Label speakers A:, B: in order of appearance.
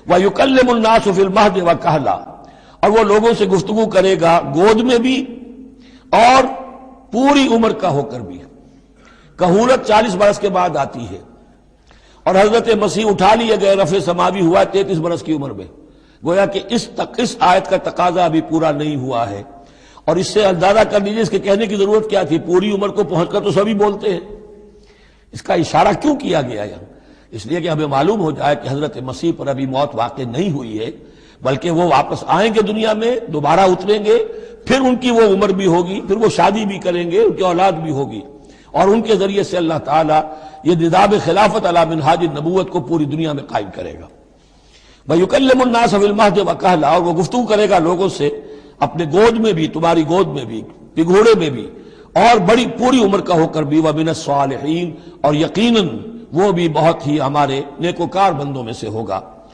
A: وَيُكَلِّمُ النَّاسُ فِي الْمَهْدِ وَكَهْلًا، اور وہ لوگوں سے گفتگو کرے گا گود میں بھی اور پوری عمر کا ہو کر بھی۔ کہولت 40 برس کے بعد آتی ہے، اور حضرت مسیح اٹھا لیے گئے، رفع سماوی ہوا 33 برس کی عمر میں۔ گویا کہ اس آیت کا تقاضا ابھی پورا نہیں ہوا ہے، اور اس سے اندازہ کر لیجیے اس کے کہنے کی ضرورت کیا تھی، پوری عمر کو پہنچ کر تو سبھی بولتے ہیں۔ اس کا اشارہ کیوں کیا گیا یہاں؟ اس لیے کہ ہمیں معلوم ہو جائے کہ حضرت مسیح پر ابھی موت واقع نہیں ہوئی ہے، بلکہ وہ واپس آئیں گے دنیا میں، دوبارہ اتریں گے، پھر ان کی وہ عمر بھی ہوگی، پھر وہ شادی بھی کریں گے، ان کی اولاد بھی ہوگی، اور ان کے ذریعے سے اللہ تعالیٰ یہ نظام خلافت علی منہاج النبوت کو پوری دنیا میں قائم کرے گا۔ وَيُكَلِّمُ النَّاسَ فِي الْمَهْدِ وَكَهْلًا، اور وہ گفتگو کرے گا لوگوں سے اپنے گود میں بھی، تمہاری گود میں بھی، پگھوڑے میں بھی، اور بڑی پوری عمر کا ہو کر بھی، وَمِنَ الصَّالِحِينَ، اور یقیناً وہ بھی بہت ہی ہمارے نیکوکار بندوں میں سے ہوگا۔